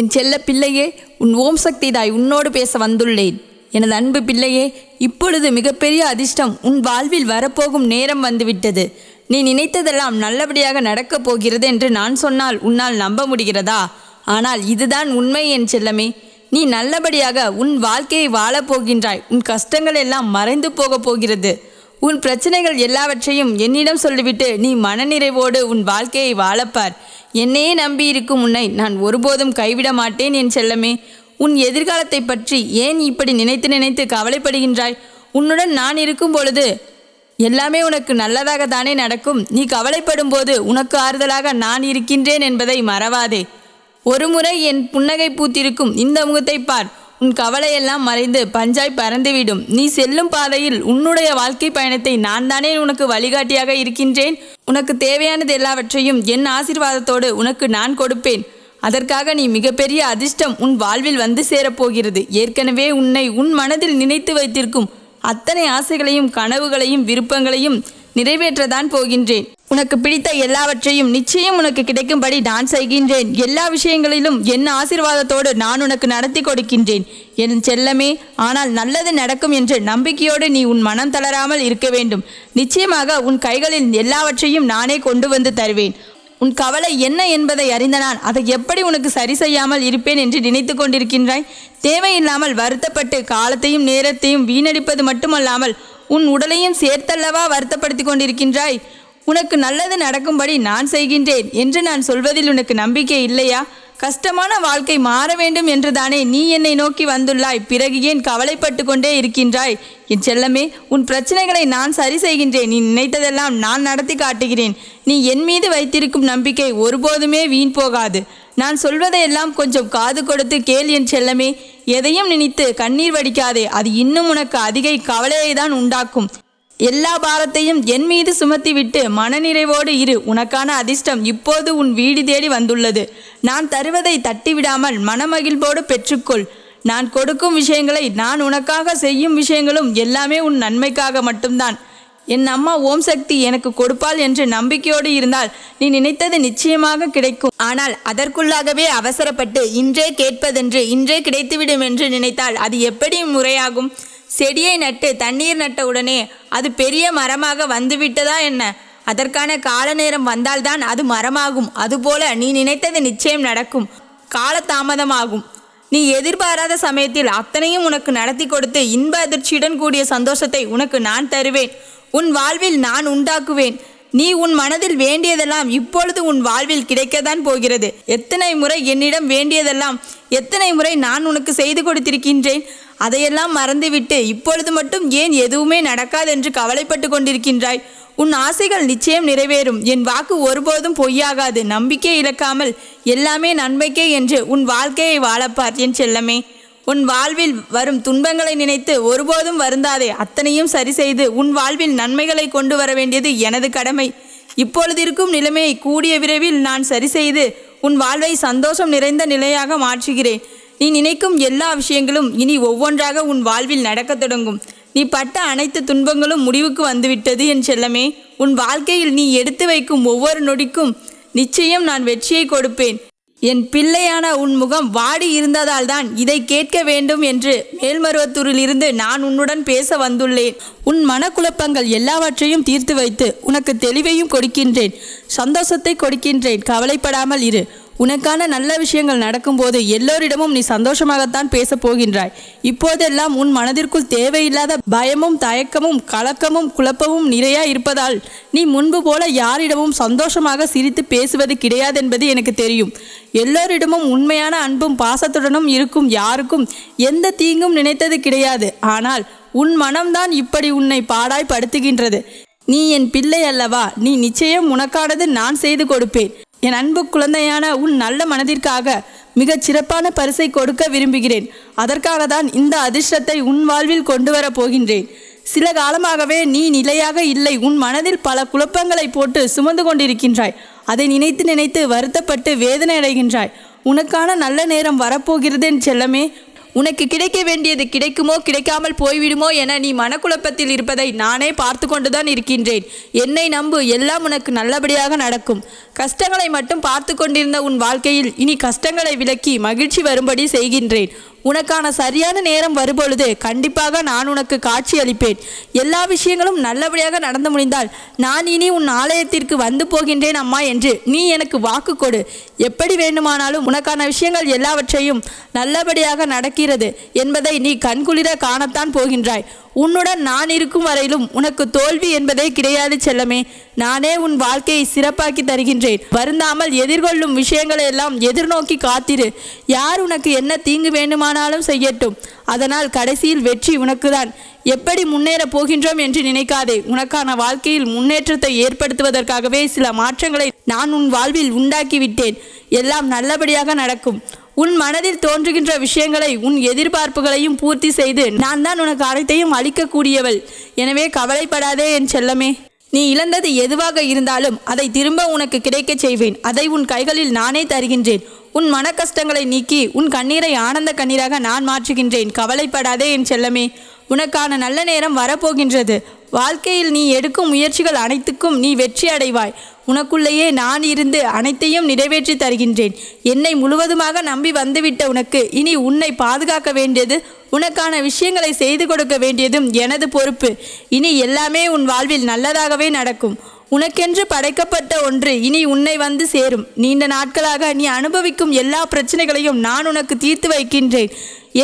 என் செல்ல பிள்ளையே, உன் ஓம் சக்தி தாய் உன்னோடு பேச வந்துள்ளேன். எனது அன்பு பிள்ளையே, இப்பொழுது மிகப்பெரிய அதிர்ஷ்டம் உன் வாழ்வில் வரப்போகும் நேரம் வந்துவிட்டது. நீ நினைத்ததெல்லாம் நல்லபடியாக நடக்கப் போகிறது என்று நான் சொன்னால் உன்னால் நம்ப முடிகிறதா? ஆனால் இதுதான் உண்மை என் செல்லமே. நீ நல்லபடியாக உன் வாழ்க்கையை வாழப்போகின்றாய். உன் கஷ்டங்கள் எல்லாம் மறைந்து போகப் போகிறது. உன் பிரச்சனைகள் எல்லாவற்றையும் என்னிடம் சொல்லிவிட்டு நீ மனநிறைவோடு உன் வாழ்க்கையை வாழப்பார். என்னையே நம்பியிருக்கும் உன்னை நான் ஒருபோதும் கைவிட மாட்டேன் என் செல்லமே. உன் எதிர்காலத்தை பற்றி ஏன் இப்படி நினைத்து நினைத்து கவலைப்படுகின்றாய்? உன்னுடன் நான் இருக்கும் பொழுது எல்லாமே உனக்கு நல்லதாக தானே நடக்கும். நீ கவலைப்படும் போது உனக்கு ஆறுதலாக நான் இருக்கின்றேன் என்பதை மறவாதே. ஒருமுறை என் புன்னகை பூத்திருக்கும் இந்த முகத்தை பார். உன் கவலையெல்லாம் மறைந்து பஞ்சாய் பறந்துவிடும். நீ செல்லும் பாதையில் உன்னுடைய வாழ்க்கை பயணத்தை நான் தானே உனக்கு வழிகாட்டியாக இருக்கின்றேன். உனக்கு தேவையானது எல்லாவற்றையும் என் ஆசீர்வாதத்தோடு உனக்கு நான் கொடுப்பேன். அதற்காக நீ மிகப்பெரிய அதிர்ஷ்டம் உன் வாழ்வில் வந்து சேரப்போகிறது. ஏற்கனவே உன்னை உன் மனதில் நினைத்து வைத்திருக்கும் அத்தனை ஆசைகளையும் கனவுகளையும் விருப்பங்களையும் நிறைவேற்றதான் போகின்றேன். உனக்கு பிடித்த எல்லாவற்றையும் நிச்சயம் உனக்கு கிடைக்கும்படி நான் செய்கின்றேன். எல்லா விஷயங்களிலும் என் ஆசீர்வாதத்தோடு நான் உனக்கு நடத்தி கொடுக்கின்றேன் என் செல்லமே. ஆனால் நல்லது நடக்கும் என்ற நம்பிக்கையோடு நீ உன் மனம் தளராமல் இருக்க வேண்டும். நிச்சயமாக உன் கைகளில் எல்லாவற்றையும் நானே கொண்டு வந்து தருவேன். உன் கவலை என்ன என்பதை அறிந்த நான் அதை எப்படி உனக்கு சரி செய்யாமல் இருப்பேன் என்று நினைத்து கொண்டிருக்கின்றாய்? தேவையில்லாமல் வருத்தப்பட்டு காலத்தையும் நேரத்தையும் வீணடிப்பது மட்டுமல்லாமல் உன் உடலையும் சேர்த்தல்லவா வருத்தப்படுத்தி கொண்டிருக்கின்றாய்? உனக்கு நல்லது நடக்கும்படி நான் செய்கின்றேன் என்று நான் சொல்வதில் உனக்கு நம்பிக்கை இல்லையா? கஷ்டமான வாழ்க்கை மாற வேண்டும் என்றுதானே நீ என்னை நோக்கி வந்துள்ளாய். பிறகு ஏன் கவலைப்பட்டு கொண்டே இருக்கின்றாய்? என் செல்லமே, உன் பிரச்சனைகளை நான் சரி செய்கின்றேன். நீ நினைத்ததெல்லாம் நான் நடத்தி காட்டுகிறேன். நீ என் மீது வைத்திருக்கும் நம்பிக்கை ஒருபோதுமே வீண் போகாது. நான் சொல்வதையெல்லாம் கொஞ்சம் காது கொடுத்து கேள் என் செல்லமே. எதையும் நினைத்து கண்ணீர் வடிக்காதே. அது இன்னும் உனக்கு அதிக கவலையை தான் உண்டாக்கும். எல்லா பாரத்தையும் என் மீது சுமத்திவிட்டு மனநிறைவோடு இரு. உனக்கான அதிர்ஷ்டம் இப்போது உன் வீடு தேடி வந்துள்ளது. நான் தருவதை தட்டிவிடாமல் மனமகிழ்வோடு பெற்றுக்கொள். நான் கொடுக்கும் விஷயங்களை, நான் உனக்காக செய்யும் விஷயங்களும் எல்லாமே உன் நன்மைக்காக மட்டும்தான். என் அம்மா ஓம் சக்தி எனக்கு கொடுப்பாள் என்று நம்பிக்கையோடு இருந்தால் நீ நினைத்தது நிச்சயமாக கிடைக்கும். ஆனால் அதற்குள்ளாகவே அவசரப்பட்டு இன்றே கேட்பதென்று இன்றே கிடைத்துவிடும் என்று நினைத்தால் அது எப்படி முறையாகும்? செடியை நட்டு தண்ணீர் நட்ட உடனே அது பெரிய மரமாக வந்துவிட்டதா என்ன? அதற்கான கால நேரம் வந்தால்தான் அது மரமாகும். அதுபோல நீ நினைத்தது நிச்சயம் நடக்கும். காலதாமதமாகும். நீ எதிர்பாராத சமயத்தில் அத்தனையும் உனக்கு நடத்தி கொடுத்து இன்ப அதிர்ச்சியுடன் கூடிய சந்தோஷத்தை உனக்கு நான் தருவேன். உன் வாழ்வில் நான் உண்டாக்குவேன். நீ உன் மனதில் வேண்டியதெல்லாம் இப்பொழுது உன் வாழ்வில் கிடைக்கத்தான் போகிறது. எத்தனை முறை என்னிடம் வேண்டியதெல்லாம் எத்தனை முறை நான் உனக்கு செய்து கொடுத்திருக்கின்றேன். அதையெல்லாம் மறந்துவிட்டு இப்பொழுது மட்டும் ஏன் எதுவுமே நடக்காதென்று கவலைப்பட்டு கொண்டிருக்கின்றாய்? உன் ஆசைகள் நிச்சயம் நிறைவேறும். என் வாக்கு ஒருபோதும் பொய்யாகாது. நம்பிக்கை இழக்காமல் எல்லாமே நன்மைக்கே என்று உன் வாழ்க்கையை வாழப்பார் என் செல்லமே. உன் வாழ்வில் வரும் துன்பங்களை நினைத்து ஒருபோதும் வருந்தாதே. அத்தனையும் சரி செய்து உன் வாழ்வில் நன்மைகளை கொண்டு வர வேண்டியது எனது கடமை. இப்பொழுது இருக்கும் நிலைமையை கூடிய விரைவில் நான் சரி செய்து உன் வாழ்வை சந்தோஷம் நிறைந்த நிலையாக மாற்றுகிறேன். நீ நினைக்கும் எல்லா விஷயங்களும் இனி ஒவ்வொன்றாக உன் வாழ்வில் நடக்கத் தொடங்கும். நீ பட்ட அனைத்து துன்பங்களும் முடிவுக்கு வந்துவிட்டது என் செல்லமே. உன் வாழ்க்கையில் நீ எடுத்து வைக்கும் ஒவ்வொரு நொடிக்கும் நிச்சயம் நான் வெற்றியை கொடுப்பேன். என் பிள்ளையான உன் முகம் வாடி இருந்ததால் தான் இதை கேட்க வேண்டும் என்று மேல்மருவத்தூரில் இருந்து நான் உன்னுடன் பேச வந்துள்ளேன். உன் மனக்குழப்பங்கள் எல்லாவற்றையும் தீர்த்து வைத்து உனக்கு தெளிவையும் கொடுக்கின்றேன். சந்தோஷத்தை கொடுக்கின்றேன். கவலைப்படாமல் இரு. உனக்கான நல்ல விஷயங்கள் நடக்கும்போது எல்லோரிடமும் நீ சந்தோஷமாகத்தான் பேசப் போகின்றாய். இப்போதெல்லாம் உன் மனதிற்குள் தேவையில்லாத பயமும் தயக்கமும் கலக்கமும் குழப்பமும் நிறைய இருப்பதால் நீ முன்பு போல யாரிடமும் சந்தோஷமாக சிரித்து பேசுவது கிடையாதென்பது எனக்கு தெரியும். எல்லோரிடமும் உண்மையான அன்பும் பாசத்துடனும் இருக்கும். யாருக்கும் எந்த தீங்கும் நினைத்தது கிடையாது. ஆனால் உன் மனம்தான் இப்படி உன்னை பாடாய் படுத்துகின்றது. நீ என் பிள்ளை அல்லவா? நீ நிச்சயம் உனக்கானது நான் செய்து கொடுப்பேன். என் அன்பு குழந்தையான உன் நல்ல மனதிற்காக மிகச் சிறப்பான பரிசை கொடுக்க விரும்புகிறேன். அதற்காக தான் இந்த அதிர்ஷ்டத்தை உன் வாழ்வில் கொண்டு வரப் போகின்றேன். சில காலமாகவே நீ நிலையாக இல்லை. உன் மனதில் பல குழப்பங்களை போட்டு சுமந்து கொண்டிருக்கின்றாய். அதை நினைத்து நினைத்து வருத்தப்பட்டு வேதனை அடைகின்றாய். உனக்கான நல்ல நேரம் வரப்போகிறது என் செல்லமே. உனக்கு கிடைக்க வேண்டியது கிடைக்குமோ கிடைக்காமல் போய்விடுமோ என நீ மனக்குழப்பத்தில் இருப்பதை நானே பார்த்து கொண்டுதான் இருக்கின்றேன். என்னை நம்பு, எல்லாம் உனக்கு நல்லபடியாக நடக்கும். கஷ்டங்களை மட்டும் பார்த்து கொண்டிருந்த உன் வாழ்க்கையில் இனி கஷ்டங்களை விலக்கி மகிழ்ச்சி வரும்படி செய்கின்றேன். உனக்கான சரியான நேரம் வரும்பொழுது கண்டிப்பாக நான் உனக்கு காட்சி அளிப்பேன். எல்லா விஷயங்களும் நல்லபடியாக நடந்து முடிந்தால் நான் இனி உன் ஆலயத்திற்கு வந்து போகின்றேன் அம்மா என்று நீ எனக்கு வாக்கு கொடு. எப்படி வேண்டுமானாலும் உனக்கான விஷயங்கள் எல்லாவற்றையும் நல்லபடியாக நடக்கிறது என்பதை நீ கண்குளிர காணத்தான் போகின்றாய். உன்னுடன் நான் இருக்கும் வரையிலும் உனக்கு தோல்வி என்பதே கிடையாது செல்லமே. நானே உன் வாழ்க்கையை சிறப்பாக்கி தருகின்றேன். வருந்தாமல் எதிர்கொள்ளும் விஷயங்களை எல்லாம் எதிர்நோக்கி காத்திரு. யார் உனக்கு என்ன தீங்கு வேண்டுமானாலும் செய்யட்டும், அதனால் கடைசியில் வெற்றி உனக்குதான். எப்படி முன்னேற போகின்றோம் என்று நினைக்காதே. உனக்கான வாழ்க்கையில் முன்னேற்றத்தை ஏற்படுத்துவதற்காகவே சில மாற்றங்களை நான் உன் வாழ்வில் உண்டாக்கிவிட்டேன். எல்லாம் நல்லபடியாக நடக்கும். உன் மனதில் தோன்றுகின்ற விஷயங்களை, உன் எதிர்பார்ப்புகளையும் பூர்த்தி செய்து நான் தான் உனக்கு அனைத்தையும் அளிக்கக்கூடியவள். எனவே கவலைப்படாதே என் செல்லமே. நீ இழந்தது எதுவாக இருந்தாலும் அதை திரும்ப உனக்கு கிடைக்கச் செய்வேன். அதை உன் கைகளில் நானே தருகின்றேன். உன் மன கஷ்டங்களை நீக்கி உன் கண்ணீரை ஆனந்த கண்ணீராக நான் மாற்றுகின்றேன். கவலைப்படாதே என் செல்லமே. உனக்கான நல்ல நேரம் வரப்போகின்றது. வாழ்க்கையில் நீ எடுக்கும் முயற்சிகள் அனைத்துக்கும் நீ வெற்றி அடைவாய். உனக்குள்ளேயே நான் இருந்து அனைத்தையும் நிறைவேற்றி தருகின்றேன். என்னை முழுவதுமாக நம்பி வந்துவிட்ட உனக்கு இனி உன்னை பாதுகாக்க வேண்டியது, உனக்கான விஷயங்களை செய்து கொடுக்க வேண்டியதும் எனது பொறுப்பு. இனி எல்லாமே உன் வாழ்வில் நல்லதாகவே நடக்கும். உனக்கென்று படைக்கப்பட்ட ஒன்று இனி உன்னை வந்து சேரும். நீண்ட நாட்களாக நீ அனுபவிக்கும் எல்லா பிரச்சனைகளையும் நான் உனக்கு தீர்த்து வைக்கின்றேன்.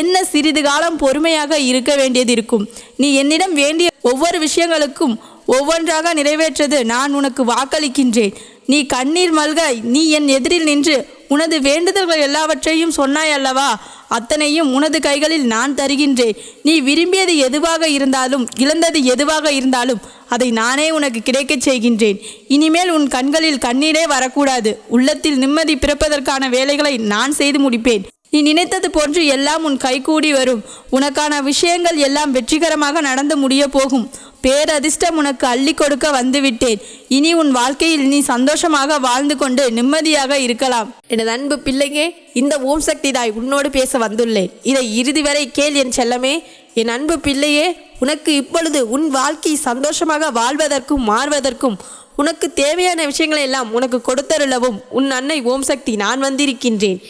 என்ன சிறிது காலம் பொறுமையாக இருக்க வேண்டியது இருக்கும். நீ என்னிடம் வேண்டிய ஒவ்வொரு விஷயங்களுக்கும் ஒவ்வொன்றாக நிறைவேற்றது நான் உனக்கு வாக்களிக்கின்றேன். நீ கண்ணீர் மல்க நீ என் எதிரில் நின்று உனது வேண்டுதல்கள் எல்லாவற்றையும் சொன்னாய் அல்லவா, அத்தனையும் உனது கைகளில் நான் தருகின்றேன். நீ விரும்பியது எதுவாக இருந்தாலும் இழந்தது எதுவாக இருந்தாலும் அதை நானே உனக்கு கிடைக்கச் செய்கின்றேன். இனிமேல் உன் கண்களில் கண்ணீரே வரக்கூடாது. உள்ளத்தில் நிம்மதி பிறப்பதற்கான வேலைகளை நான் செய்து முடிப்பேன். நீ நினைத்தது போன்று எல்லாம் உன் கைகூடி வரும். உனக்கான விஷயங்கள் எல்லாம் வெற்றிகரமாக நடந்து முடிய போகும். பேரதிர்ஷ்டம் உனக்கு அள்ளி கொடுக்க வந்துவிட்டேன். இனி உன் வாழ்க்கையில் நீ சந்தோஷமாக வாழ்ந்து கொண்டு நிம்மதியாக இருக்கலாம். எனது அன்பு பிள்ளையே, இந்த ஓம் சக்தி தாய் உன்னோடு பேச வந்துள்ளேன். இதை இறுதி வரை கேள் என் செல்லமே. என் அன்பு பிள்ளையே, உனக்கு இப்பொழுது உன் வாழ்க்கை சந்தோஷமாக வாழ்வதற்கும் மாறுவதற்கும் உனக்கு தேவையான விஷயங்களை எல்லாம் உனக்கு கொடுத்தருளவும் உன் அன்னை ஓம் சக்தி நான் வந்திருக்கின்றேன்.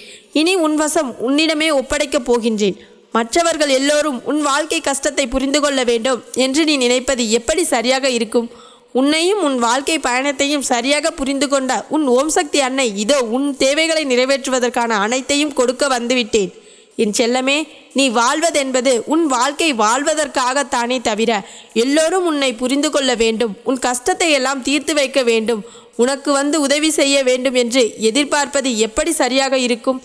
இனி உன் வசம் உன்னிடமே ஒப்படைக்கப் போகின்றேன். மற்றவர்கள் எல்லோரும் உன் வாழ்க்கை கஷ்டத்தை புரிந்து கொள்ள வேண்டும் என்று நீ நினைப்பது எப்படி சரியாக இருக்கும்? உன்னையும் உன் வாழ்க்கை பயணத்தையும் சரியாக புரிந்து கொண்ட உன் ஓம் சக்தி அன்னை இதோ உன் தேவைகளை நிறைவேற்றுவதற்கான அனைத்தையும் கொடுக்க வந்துவிட்டேன். என் செல்லமே, நீ வாழ்வதென்பது உன் வாழ்க்கை வாழ்வதற்காகத்தானே தவிர எல்லோரும் உன்னை புரிந்து கொள்ள வேண்டும், உன் கஷ்டத்தை எல்லாம் தீர்த்து வைக்க வேண்டும், உனக்கு வந்து உதவி செய்ய வேண்டும் என்று எதிர்பார்ப்பது எப்படி சரியாக இருக்கும்?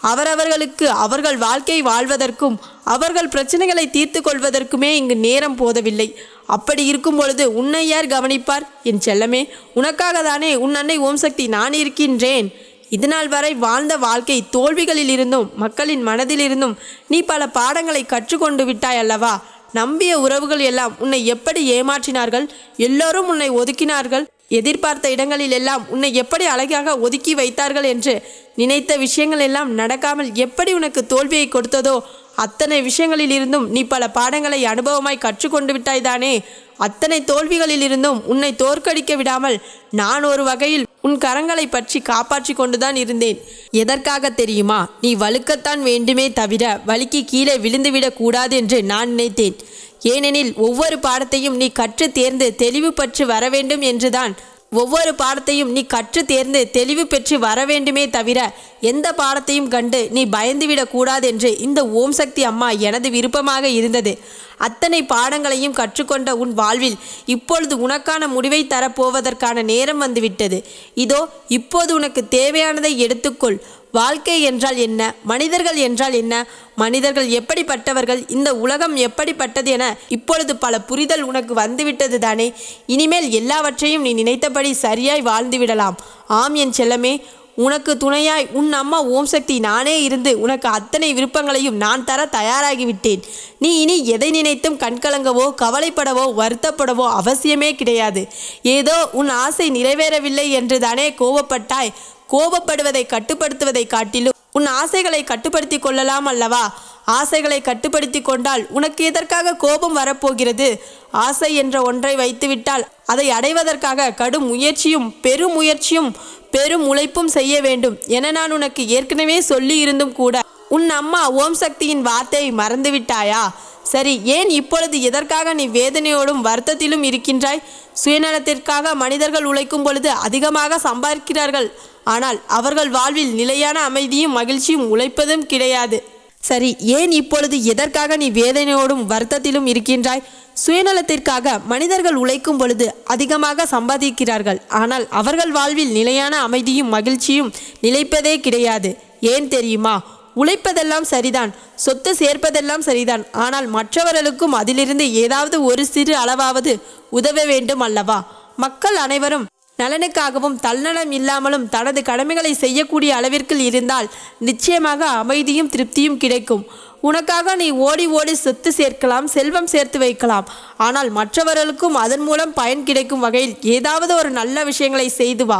அவரவர்களுக்கு அவர்கள் வாழ்க்கை வாழ்வதற்கும் அவர்கள் பிரச்சனைகளை தீர்த்து கொள்வதற்குமே இங்கு நேரம் போதவில்லை. அப்படி இருக்கும் பொழுது உன்னை யார் கவனிப்பார்? என் செல்லமே, உனக்காக தானே உன் அன்னை ஓம் சக்தி நான் இருக்கின்றேன். இதுநாள் வரை வாழ்ந்த வாழ்க்கை தோல்விகளில் இருந்தும் மக்களின் மனதிலிருந்தும் நீ பல பாடங்களை கற்றுக்கொண்டு விட்டாய் அல்லவா? நம்பிய உறவுகள் எல்லாம் உன்னை எப்படி ஏமாற்றினார்கள்? எல்லோரும் உன்னை ஒதுக்கினார்கள். எதிர்பார்த்த இடங்களில் எல்லாம் உன்னை எப்படி அழகாக ஒதுக்கி வைத்தார்கள் என்று நினைத்த விஷயங்கள் எல்லாம் நடக்காமல் எப்படி உனக்கு தோல்வியை கொடுத்ததோ அத்தனை விஷயங்களில் இருந்தும் நீ பல பாடங்களை அனுபவமாய் கற்றுக்கொண்டு விட்டாய்தானே. அத்தனை தோல்விகளில் இருந்தும் உன்னை தோற்கடிக்க விடாமல் நான் ஒரு வகையில் உன் கரங்களை பற்றி காப்பாற்றி கொண்டுதான் இருந்தேன். எதற்காக தெரியுமா? நீ வழுக்கத்தான் வேண்டுமே தவிர வலிக்கு கீழே விழுந்துவிடக் கூடாது என்று நான் நினைத்தேன். ஏனெனில் ஒவ்வொரு பாடத்தையும் நீ கற்று தேர்ந்து தெளிவு பெற்று வர வேண்டும் என்றுதான். ஒவ்வொரு பாடத்தையும் நீ கற்று தேர்ந்து தெளிவு பெற்று வர வேண்டுமே தவிர எந்த பாடத்தையும் கண்டு நீ பயந்துவிடக் கூடாது என்று இந்த ஓம் சக்தி அம்மா எனது விருப்பமாக இருந்தது. அத்தனை பாடங்களையும் கற்றுக்கொண்ட உன் வாழ்வில் இப்பொழுது உனக்கான முடிவை தரப்போவதற்கான நேரம் வந்துவிட்டது. இதோ இப்போது உனக்கு தேவையானதை எடுத்துக்கொள். வாழ்க்கை என்றால் என்ன? மனிதர்கள் என்றால் என்ன? மனிதர்கள் எப்படிப்பட்டவர்கள்? இந்த உலகம் எப்படிப்பட்டது என இப்பொழுது பல புரிதல் உனக்கு வந்துவிட்டது தானே. இனிமேல் எல்லாவற்றையும் நீ நினைத்தபடி சரியாய் வாழ்ந்துவிடலாம். ஆம் என் செல்லமே, உனக்கு துணையாய் உன் அம்மா ஓம் சக்தி நானே இருந்து உனக்கு அத்தனை விருப்பங்களையும் நான் தர தயாராகிவிட்டேன். நீ இனி எதை நினைத்தும் கண்கலங்கவோ கவலைப்படவோ வருத்தப்படவோ அவசியமே கிடையாது. ஏதோ உன் ஆசை நிறைவேறவில்லை என்று தானே கோபப்பட்டாய். கோபப்படுவதை கட்டுப்படுத்துவதை காட்டிலும் உன் ஆசைகளை கட்டுப்படுத்தி கொள்ளலாம் அல்லவா? ஆசைகளை கட்டுப்படுத்தி கொண்டால் உனக்கு எதற்காக கோபம் வரப்போகிறது? ஆசை என்ற ஒன்றை வைத்துவிட்டால் அதை அடைவதற்காக கடும் முயற்சியும் பெரும் உழைப்பும் செய்ய வேண்டும் என நான் உனக்கு ஏற்கனவே சொல்லி இருந்தும் கூட உன் அம்மா ஓம் சக்தியின் வார்த்தையை மறந்துவிட்டாயா? சரி, ஏன் இப்பொழுது எதற்காக நீ வேதனையோடும் வருத்தத்திலும் இருக்கின்றாய்? சுயநலத்திற்காக மனிதர்கள் உழைக்கும் பொழுது அதிகமாக சம்பாதிக்கிறார்கள். ஆனால் அவர்கள் வாழ்வில் நிலையான அமைதியும் மகிழ்ச்சியும் உழைப்பதும் கிடையாது. சரி, ஏன் இப்பொழுது எதற்காக நீ வேதனையோடும் வருத்தத்திலும் இருக்கின்றாய்? சுயநலத்திற்காக மனிதர்கள் உழைக்கும் பொழுது அதிகமாக சம்பாதிக்கிறார்கள். ஆனால் அவர்கள் வாழ்வில் நிலையான அமைதியும் மகிழ்ச்சியும் நிலைப்பதே கிடையாது. ஏன் தெரியுமா? உழைப்பதெல்லாம் சரிதான், சொத்து சேர்ப்பதெல்லாம் சரிதான். ஆனால் மற்றவர்களுக்கும் அதிலிருந்து ஏதாவது ஒரு சிறு அளவாவது உதவ வேண்டும் அல்லவா? மக்கள் அனைவரும் நலனுக்காகவும் தன்னலம் இல்லாமலும் தனது கடமைகளை செய்யக்கூடிய அளவிற்கு இருந்தால் நிச்சயமாக அமைதியும் திருப்தியும் கிடைக்கும். உனக்காக நீ ஓடி ஓடி சொத்து சேர்க்கலாம், செல்வம் சேர்த்து வைக்கலாம். ஆனால் மற்றவர்களுக்கும் அதன் மூலம் பயன் கிடைக்கும் வகையில் ஏதாவது ஒரு நல்ல விஷயங்களை செய்து வா.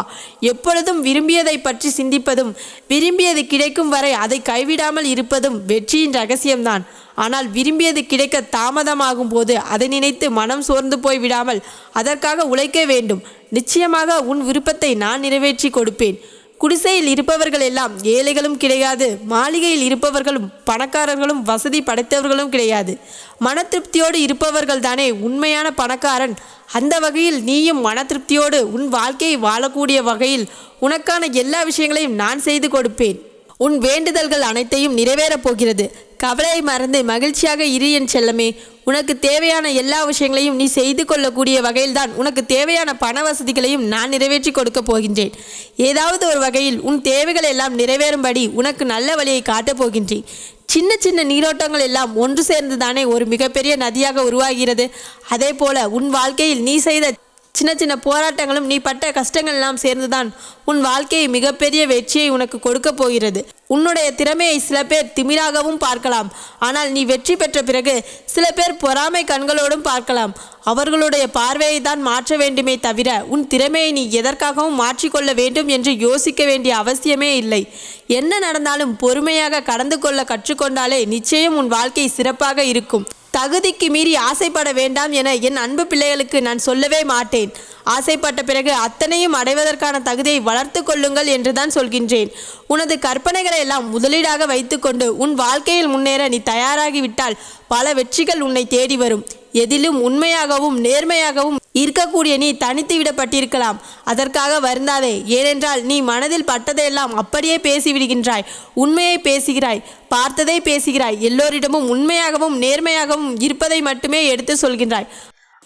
எப்பொழுதும் விரும்பியதை பற்றி சிந்திப்பதும் விரும்பியது கிடைக்கும் வரை அதை கைவிடாமல் இருப்பதும் வெற்றியின் ரகசியம்தான். ஆனால் விரும்பியது கிடைக்க தாமதமாகும் போது அதை நினைத்து மனம் சோர்ந்து போய் விடாமல் அதற்காக உழைக்க வேண்டும். நிச்சயமாக உன் விருப்பத்தை நான் நிறைவேற்றி கொடுப்பேன். குடிசையில் இருப்பவர்கள் எல்லாம் ஏழைகளும் கிடையாது, மாளிகையில் இருப்பவர்களும் பணக்காரர்களும் வசதி படைத்தவர்களும் கிடையாது. மன திருப்தியோடு இருப்பவர்கள் தானே உண்மையான பணக்காரன். அந்த வகையில் நீயும் மன திருப்தியோடு உன் வாழ்க்கையை வாழக்கூடிய வகையில் உனக்கான எல்லா விஷயங்களையும் நான் செய்து கொடுப்பேன். உன் வேண்டுதல்கள் அனைத்தையும் நிறைவேறப் போகிறது. கவலையை மறந்து மகிழ்ச்சியாக இரு என் செல்லமே. உனக்கு தேவையான எல்லா விஷயங்களையும் நீ செய்து கொள்ளக்கூடிய வகையில்தான் உனக்கு தேவையான பண வசதிகளையும் நான் நிறைவேற்றி கொடுக்க போகின்றேன். ஏதாவது ஒரு வகையில் உன் தேவைகள் எல்லாம் நிறைவேறும்படி உனக்கு நல்ல வழியை காட்டப் போகின்றேன். சின்ன சின்ன நீரோட்டங்கள் எல்லாம் ஒன்று சேர்ந்து தானே ஒரு மிகப்பெரிய நதியாக உருவாகிறது. அதே போல உன் வாழ்க்கையில் நீ செய்த சின்ன சின்ன போராட்டங்களும் நீ பட்ட கஷ்டங்கள் எல்லாம் சேர்ந்துதான் உன் வாழ்க்கையை மிகப்பெரிய வெற்றியை உனக்கு கொடுக்க போகிறது. உன்னுடைய திறமையை சில பேர் திமிராகவும் பார்க்கலாம். ஆனால் நீ வெற்றி பெற்ற பிறகு சில பேர் பொறாமை கண்களோடும் பார்க்கலாம். அவர்களுடைய பார்வையை தான் மாற்ற வேண்டுமே தவிர உன் திறமையை நீ எதற்காகவும் மாற்றிக்கொள்ள வேண்டும் என்று யோசிக்க வேண்டிய அவசியமே இல்லை. என்ன நடந்தாலும் பொறுமையாக கடந்து கொள்ள கற்றுக்கொண்டாலே நிச்சயம் உன் வாழ்க்கை சிறப்பாக இருக்கும். தகுதிக்கு மீறி ஆசைப்பட வேண்டாம் என என் அன்பு பிள்ளைகளுக்கு நான் சொல்லவே மாட்டேன். ஆசைப்பட்ட பிறகு அத்தனையும் அடைவதற்கான தகுதியை வளர்த்து கொள்ளுங்கள் என்றுதான் சொல்கின்றேன். உனது கற்பனைகளை எல்லாம் முதலீடாக வைத்துக்கொண்டு உன் வாழ்க்கையில் முன்னேற நீ தயாராகிவிட்டால் பல வெற்றிகள் உன்னை தேடி வரும். எதிலும் உண்மையாகவும் நேர்மையாகவும் இருக்கக்கூடிய நீ தனித்து விடப்பட்டிருக்கலாம். அதற்காக வருந்தாதே. ஏனென்றால் நீ மனதில் பட்டதையெல்லாம் அப்படியே பேசிவிடுகின்றாய். உண்மையை பேசுகிறாய், பார்த்ததை பேசுகிறாய். எல்லோரிடமும் உண்மையாகவும் நேர்மையாகவும் இருப்பதை மட்டுமே எடுத்து சொல்கின்றாய்.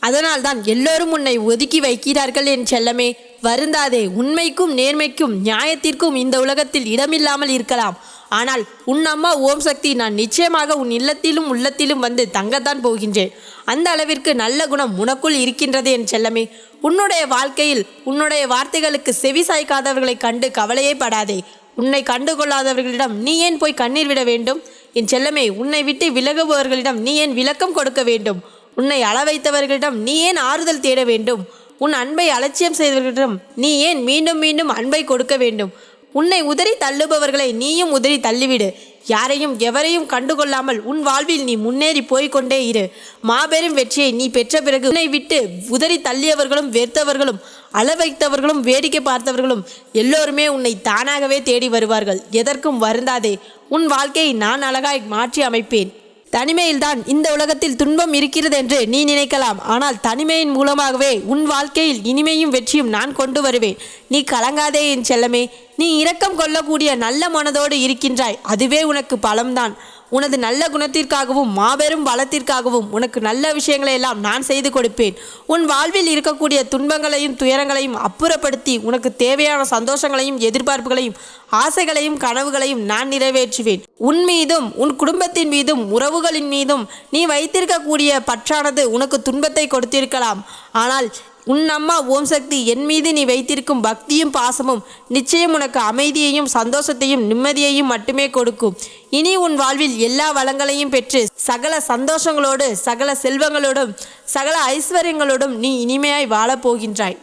அதனால்தான் எல்லோரும் உன்னை ஒதுக்கி வைக்கிறார்கள் என் செல்லமே. வருந்தாதே. உண்மைக்கும் நேர்மைக்கும் நியாயத்திற்கும் இந்த உலகத்தில் இடமில்லாமல் இருக்கலாம். ஆனால் உன் அம்மா ஓம் சக்தி நான் நிச்சயமாக உன் இல்லத்திலும் உள்ளத்திலும் வந்து தங்கத்தான் போகின்றேன். அந்த அளவிற்கு நல்ல குணம் உனக்குள் இருக்கின்றது என் செல்லமே. உன்னுடைய வாழ்க்கையில் உன்னுடைய வார்த்தைகளுக்கு செவி சாய்க்காதவர்களை கண்டு கவலையே படாதே. உன்னை கண்டுகொள்ளாதவர்களிடம் நீ ஏன் போய் கண்ணீர் விட வேண்டும் என் செல்லமே? உன்னை விட்டு விலகுபவர்களிடம் நீ ஏன் விளக்கம் கொடுக்க வேண்டும்? உன்னை அள வைத்தவர்களிடம் நீ ஏன் ஆறுதல் தேட வேண்டும்? உன் அன்பை அலட்சியம் செய்தவர்களிடம் நீ ஏன் மீண்டும் மீண்டும் அன்பை கொடுக்க வேண்டும்? உன்னை உதறி தள்ளுபவர்களை நீயும் உதறி தள்ளிவிடு. யாரையும் எவரையும் கண்டுகொள்ளாமல் உன் வாழ்வில் நீ முன்னேறி போய்கொண்டே இரு. மாபெரும் வெற்றியை நீ பெற்ற பிறகு உன்னை விட்டு உதறி தள்ளியவர்களும் வெறுத்தவர்களும் அள வைத்தவர்களும் வேடிக்கை பார்த்தவர்களும் எல்லோருமே உன்னை தானாகவே தேடி வருவார்கள். எதற்கும் வருந்தாதே. உன் வாழ்க்கையை நான் அழகாய் மாற்றி அமைப்பேன். தனிமையில்தான் இந்த உலகத்தில் துன்பம் இருக்கிறது என்று நீ நினைக்கலாம். ஆனால் தனிமையின் மூலமாகவே உன் வாழ்க்கையில் இனிமையும் வெற்றியும் நான் கொண்டு வருவேன். நீ கலங்காதே என் செல்லமே. நீ இரக்கம் கொள்ளக்கூடிய நல்ல மனதோடு இருக்கின்றாய். அதுவே உனக்கு பலம்தான். உனது நல்ல குணத்திற்காகவும் மாபெரும் பலத்திற்காகவும் உனக்கு நல்ல விஷயங்களை எல்லாம் நான் செய்து கொடுப்பேன். உன் வாழ்வில் இருக்கக்கூடிய துன்பங்களையும் துயரங்களையும் அப்புறப்படுத்தி உனக்கு தேவையான சந்தோஷங்களையும் எதிர்பார்ப்புகளையும் ஆசைகளையும் கனவுகளையும் நான் நிறைவேற்றுவேன். உன் மீதும் உன் குடும்பத்தின் மீதும் உறவுகளின் மீதும் நீ வைத்திருக்கக்கூடிய பற்றானது உனக்கு துன்பத்தை கொடுத்திருக்கலாம். ஆனால் உன் அம்மா ஓம் சக்தி என் மீது நீ வைத்திருக்கும் பக்தியும் பாசமும் நிச்சயம் உனக்கு அமைதியையும் சந்தோஷத்தையும் நிம்மதியையும் மட்டுமே கொடுக்கும். இனி உன் வாழ்வில் எல்லா வளங்களையும் பெற்று சகல சந்தோஷங்களோடு சகல செல்வங்களோடும் சகல ஐஸ்வர்யங்களோடும் நீ இனிமையாய் வாழப்போகின்றாய்.